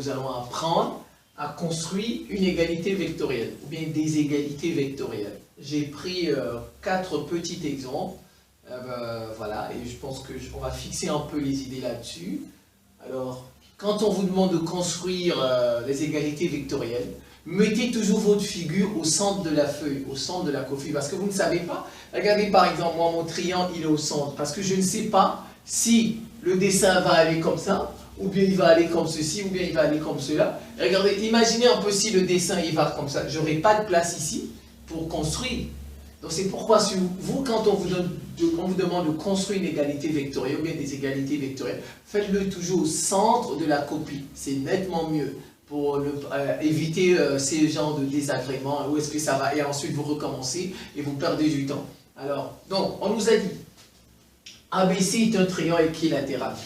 nous allons apprendre à construire une égalité vectorielle, ou bien des égalités vectorielles. J'ai pris 4 petits exemples, voilà, et je pense qu'on va fixer un peu les idées là-dessus. Alors, quand on vous demande de construire les égalités vectorielles, mettez toujours votre figure au centre de la feuille, au centre de la copie, parce que vous ne savez pas. Regardez par exemple, moi mon triangle il est au centre, parce que je ne sais pas si le dessin va aller comme ça, ou bien il va aller comme ceci, ou bien il va aller comme cela. Regardez, imaginez un peu si le dessin il va comme ça, je n'aurai pas de place ici pour construire. Donc c'est pourquoi si vous, quand on vous demande de construire une égalité vectorielle, ou bien des égalités vectorielles, faites-le toujours au centre de la copie, c'est nettement mieux. Pour éviter ces genres de désagréments, où est-ce que ça va, et ensuite vous recommencez et vous perdez du temps. Alors, donc, on nous a dit, ABC est un triangle équilatéral.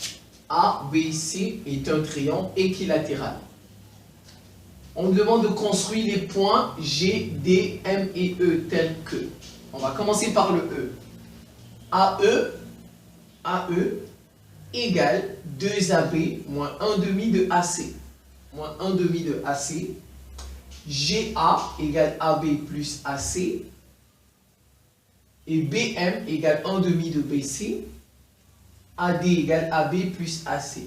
ABC est un triangle équilatéral. On nous demande de construire les points G, D, M et E tels que. On va commencer par le E. AE égale 2AB moins 1 demi de AC. Moins 1 demi de AC, GA égale AB plus AC, et BM égale 1 demi de BC, AD égale AB plus AC.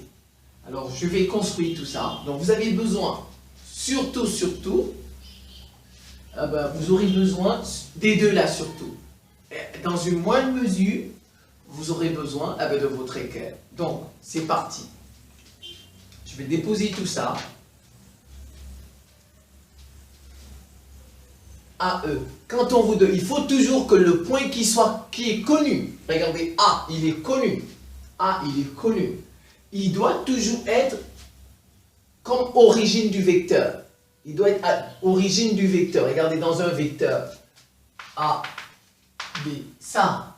Alors, je vais construire tout ça. Donc, vous avez besoin, surtout, vous aurez besoin des deux là surtout. Dans une moindre mesure, vous aurez besoin de votre équerre. Donc, c'est parti. Je vais déposer tout ça. AE. Quand on vous donne, il faut toujours que le point qui est connu. Regardez, A, il est connu. A, il est connu. Il doit toujours être comme origine du vecteur. Il doit être à origine du vecteur. Regardez, dans un vecteur A, B, ça.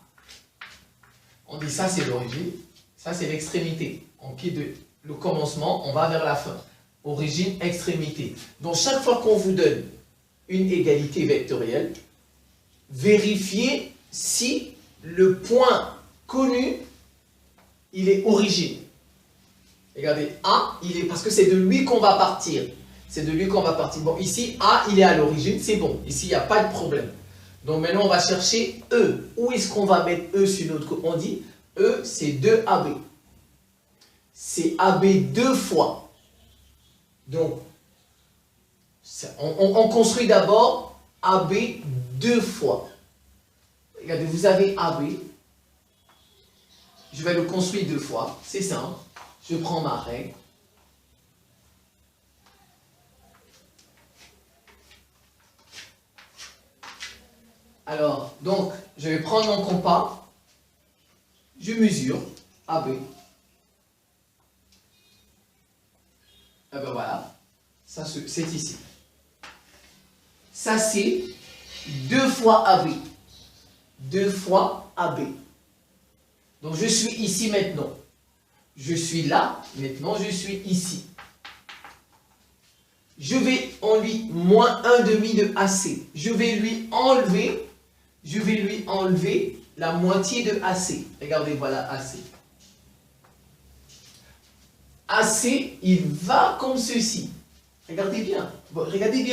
On dit ça, c'est l'origine. Ça, c'est l'extrémité. On quitte le commencement, on va vers la fin. Origine, extrémité. Donc, chaque fois qu'on vous donne une égalité vectorielle, vérifiez si le point connu, il est origine. Regardez, A, il est, parce que c'est de lui qu'on va partir. C'est de lui qu'on va partir. Bon, ici, A, il est à l'origine, c'est bon. Ici, il n'y a pas de problème. Donc maintenant, on va chercher E. Où est-ce qu'on va mettre E sur notre côté? On dit, E, c'est 2AB. C'est AB 2 fois. Donc, on construit d'abord AB 2 fois. Regardez, vous avez AB. Je vais le construire 2 fois. C'est simple. Je prends ma règle. Alors, donc, je vais prendre mon compas. Je mesure AB. Et ben voilà. Ça, c'est ici. Ça, c'est 2 fois AB. 2 fois AB. Donc, je suis ici maintenant. Je suis là. Maintenant, je suis ici. Je vais en lui moins 1 demi de AC. Je vais lui enlever la moitié de AC. Regardez, voilà AC. AC, il va comme ceci. Regardez bien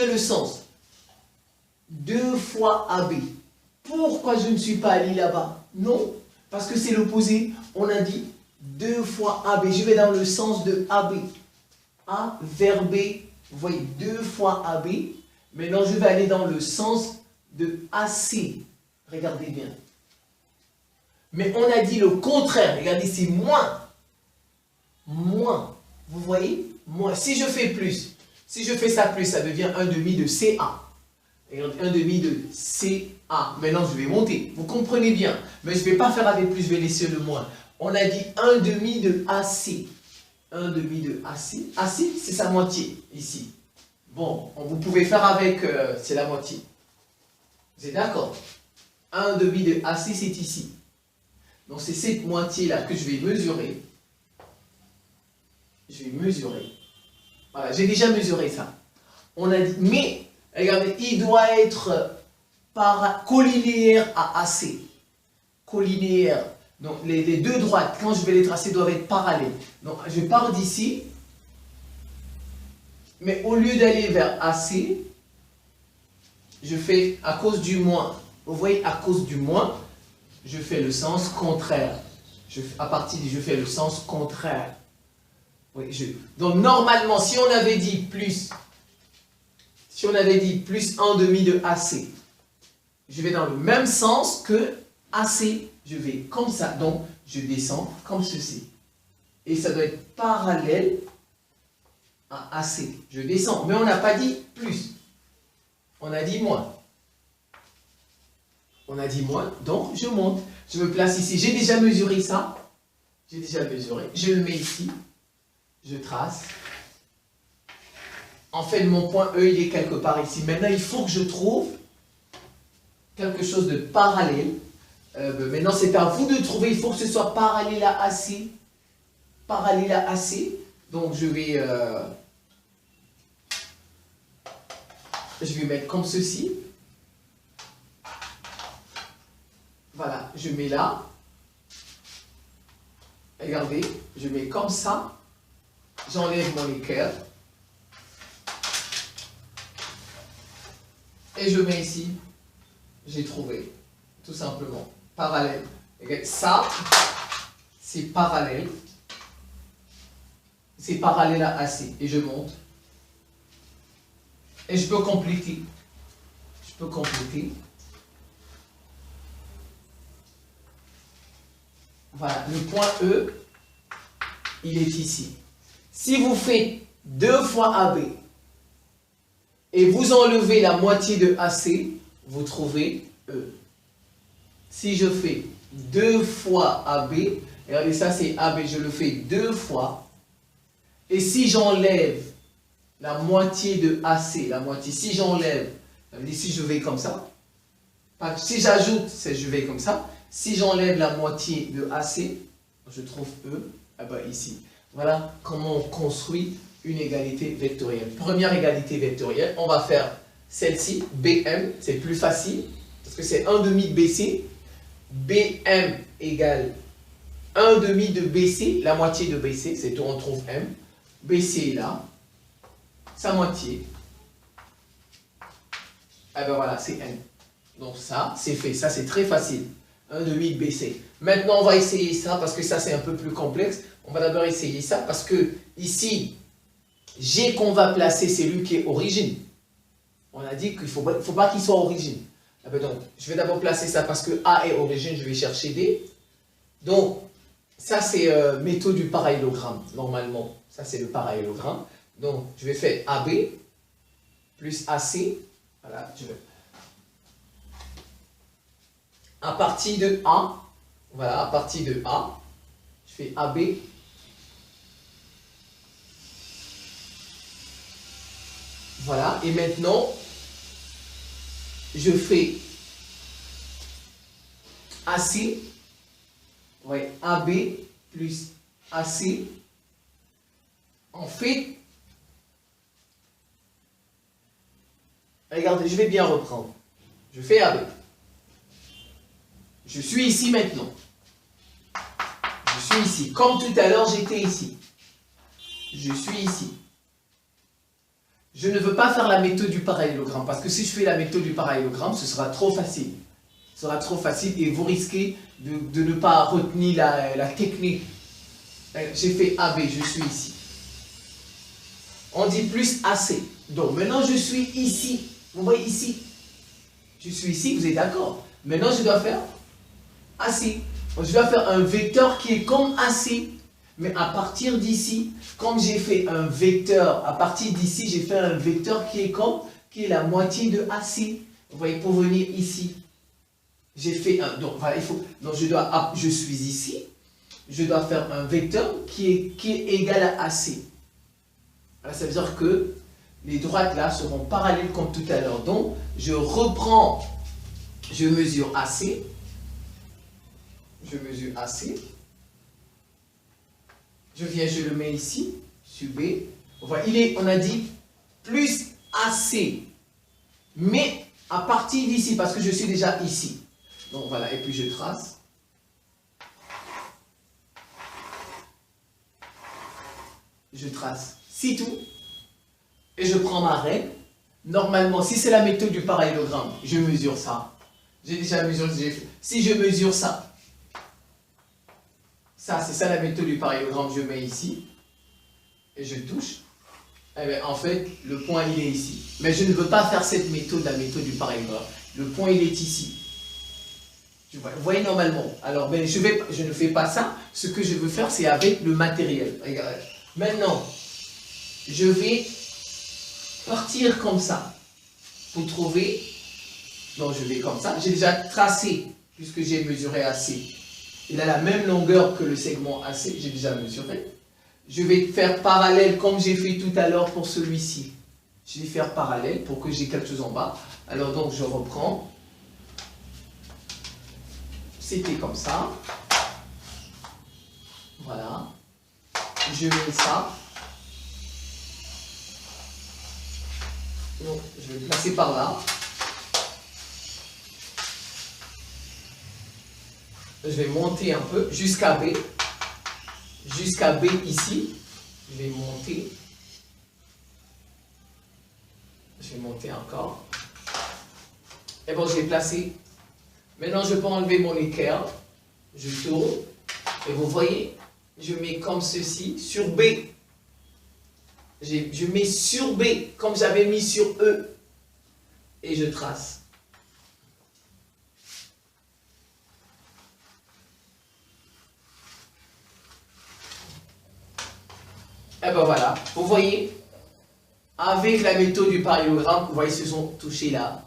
le sens. 2 fois AB. Pourquoi je ne suis pas allé là-bas? Non, parce que c'est l'opposé. On a dit 2 fois AB. Je vais dans le sens de AB. A vers B. Vous voyez, 2 fois AB. Maintenant, je vais aller dans le sens de AC. Regardez bien. Mais on a dit le contraire. Regardez, c'est moins. Moins. Vous voyez? Moins. Si je fais plus, si je fais ça plus, ça devient 1 demi de CA. Regardez, 1 demi de CA. Maintenant, je vais monter. Vous comprenez bien. Mais je ne vais pas faire avec plus, je vais laisser le moins. On a dit 1 demi de AC. 1 demi de AC. AC, c'est sa moitié, ici. Bon, vous pouvez faire avec, c'est la moitié. Vous êtes d'accord? 1 demi de AC, c'est ici. Donc, c'est cette moitié-là que je vais mesurer. Je vais mesurer. Voilà, j'ai déjà mesuré ça. On a dit, mais, regardez, il doit être collinéaire à AC. Collinéaire. Donc, les deux droites, quand je vais les tracer, doivent être parallèles. Donc, je pars d'ici. Mais au lieu d'aller vers AC, je fais à cause du moins. Vous voyez, à cause du moins, je fais le sens contraire. À partir de je fais le sens contraire. Oui, donc normalement, si on avait dit plus 1 demi de AC, je vais dans le même sens que AC. Je vais comme ça, donc je descends comme ceci. Et ça doit être parallèle à AC. Je descends, mais on n'a pas dit plus. On a dit moins. On a dit moins, donc je monte. Je me place ici. J'ai déjà mesuré ça. J'ai déjà mesuré. Je le mets ici. Je trace. En fait, mon point E, il est quelque part ici. Maintenant, il faut que je trouve quelque chose de parallèle. Maintenant, c'est à vous de trouver. Il faut que ce soit parallèle à AC. Parallèle à AC. Donc, je vais mettre comme ceci. Voilà, je mets là. Regardez, je mets comme ça. J'enlève mon équerre. Et je mets ici. J'ai trouvé. Tout simplement. Parallèle. Ça, c'est parallèle. C'est parallèle à AC. Et je monte. Et je peux compléter. Je peux compléter. Voilà, le point E, il est ici. Si vous faites 2 fois AB et vous enlevez la moitié de AC, vous trouvez E. Si je fais 2 fois AB, regardez ça c'est AB, je le fais 2 fois. Et si j'enlève la moitié de AC, la moitié, si j'enlève, ça veut dire si je vais comme ça, si j'ajoute, c'est je vais comme ça. Si j'enlève la moitié de AC, je trouve E, ici. Voilà comment on construit une égalité vectorielle. Première égalité vectorielle, on va faire celle-ci, BM, c'est plus facile, parce que c'est 1 demi de BC. BM égale 1 demi de BC, la moitié de BC, c'est tout, on trouve M. BC est là, sa moitié. Voilà, c'est M. Donc ça, c'est fait, ça c'est très facile. 1 demi de BC. Maintenant, on va essayer ça parce que ça, c'est un peu plus complexe. On va d'abord essayer ça parce que ici, G qu'on va placer, c'est lui qui est origine. On a dit qu'il ne faut pas qu'il soit origine. Donc, je vais d'abord placer ça parce que A est origine, je vais chercher D. Donc, ça, c'est méthode du parallélogramme, normalement. Ça, c'est le parallélogramme. Donc, je vais faire AB plus AC. Voilà, je vais... À partir de A, voilà, à partir de A, je fais AB. Voilà, et maintenant, je fais AC, ouais, AB plus AC. En fait, regardez, je vais bien reprendre. Je fais AB. Je suis ici maintenant. Je suis ici. Comme tout à l'heure, j'étais ici. Je suis ici. Je ne veux pas faire la méthode du parallélogramme parce que si je fais la méthode du parallélogramme, ce sera trop facile. Ce sera trop facile et vous risquez de ne pas retenir la technique. J'ai fait AB, je suis ici. On dit plus AC. Donc maintenant, je suis ici. Vous voyez ici. Je suis ici, vous êtes d'accord. Maintenant, je dois faire AC. Je dois faire un vecteur qui est comme AC. Mais à partir d'ici, comme j'ai fait un vecteur, à partir d'ici, j'ai fait un vecteur qui est la moitié de AC. Vous voyez, pour venir ici, j'ai fait un... Donc, voilà, je suis ici. Je dois faire un vecteur qui est égal à AC. Alors, ça veut dire que les droites là seront parallèles comme tout à l'heure. Donc, je reprends, je mesure AC. Je mesure AC. Je viens, je le mets ici, sur B. Voilà, on a dit plus AC. Mais à partir d'ici, parce que je suis déjà ici. Donc voilà, et puis je trace. Je trace. C'est tout. et je prends ma règle. Normalement, si c'est la méthode du parallélogramme, je mesure ça. J'ai déjà mesuré. Si je mesure ça, ça c'est ça la méthode du parallélogramme, je mets ici, et je touche. Eh bien, en fait, le point il est ici. Mais je ne veux pas faire cette méthode, la méthode du parallélogramme. Le point il est ici. Vous voyez normalement. Alors, ben, je ne fais pas ça. Ce que je veux faire, c'est avec le matériel. Regardez. Maintenant, je vais partir comme ça pour trouver. Donc, je vais comme ça. J'ai déjà tracé, puisque j'ai mesuré AC. Il a la même longueur que le segment AC. J'ai déjà mesuré. Je vais faire parallèle comme j'ai fait tout à l'heure pour celui-ci. Je vais faire parallèle pour que j'ai quelque chose en bas. Alors, donc, je reprends. C'était comme ça. Voilà. Je mets ça. Donc, je vais le placer par là. Je vais monter un peu jusqu'à B. Jusqu'à B ici. Je vais monter. Je vais monter encore. Et bon, je vais placer. Maintenant, je peux enlever mon équerre. Je tourne. Et vous voyez, je mets comme ceci sur B. Je mets sur B, comme j'avais mis sur E. Et je trace. Et ben voilà, vous voyez, avec la méthode du parallélogramme, vous voyez, ils se sont touchés là.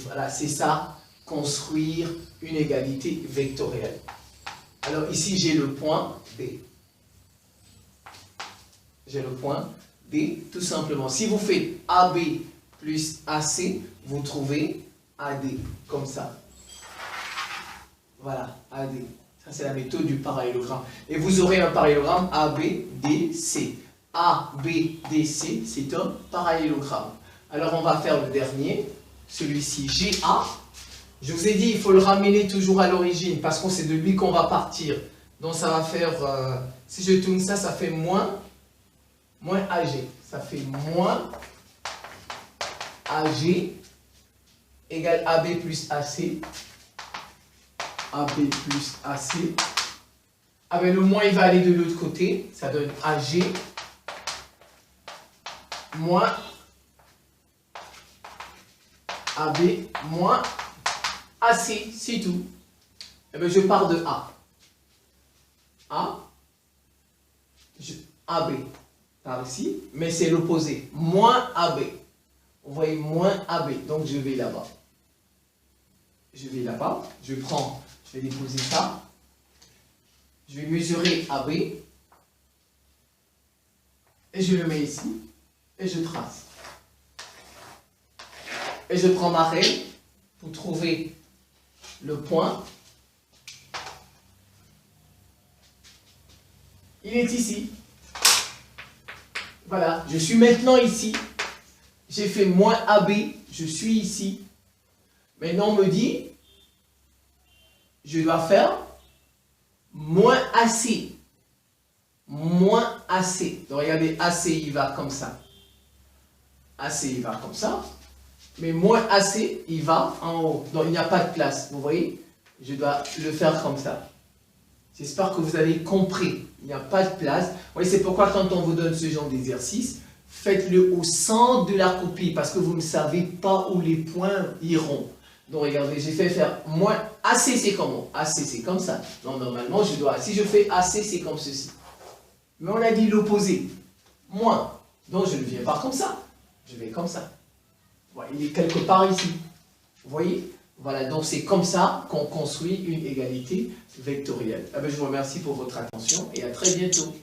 Voilà, c'est ça, construire une égalité vectorielle. Alors ici, j'ai le point D. J'ai le point D, tout simplement. Si vous faites AB plus AC, vous trouvez AD, comme ça. Voilà, AD. Ça, c'est la méthode du parallélogramme. Et vous aurez un parallélogramme ABDC. ABDC, c'est un parallélogramme. Alors, on va faire le dernier, celui-ci, GA. Je vous ai dit, il faut le ramener toujours à l'origine, parce que c'est de lui qu'on va partir. Donc, ça va faire, si je tourne ça, ça fait moins AG. Ça fait moins AG égale AB plus AC. AB plus AC. Ah ben le moins il va aller de l'autre côté. Ça donne AG moins AB moins AC. C'est tout. Et ben je pars de A. AB. Par ici. Mais c'est l'opposé. Moins AB. Vous voyez, moins AB. Donc je vais là-bas. Je vais là-bas. Je vais déposer ça. Je vais mesurer AB. Et je le mets ici. Et je trace. Et je prends ma règle pour trouver le point. Il est ici. Voilà. Je suis maintenant ici. J'ai fait moins AB. Je suis ici. Maintenant, on me dit, je dois faire moins AC. Moins AC. Donc, regardez, AC, il va comme ça. AC, il va comme ça. Mais moins AC, il va en haut. Donc, il n'y a pas de place. Vous voyez? Je dois le faire comme ça. J'espère que vous avez compris. Il n'y a pas de place. Vous voyez, c'est pourquoi quand on vous donne ce genre d'exercice, faites-le au centre de la copie. Parce que vous ne savez pas où les points iront. Donc regardez, j'ai fait faire moins AC, c'est comment? AC, c'est comme ça. Donc normalement, si je fais AC, c'est comme ceci. Mais on a dit l'opposé. Moins. Donc je ne viens pas comme ça. Je vais comme ça. Voilà, il est quelque part ici. Vous voyez? Voilà, donc c'est comme ça qu'on construit une égalité vectorielle. Ah ben, je vous remercie pour votre attention et à très bientôt.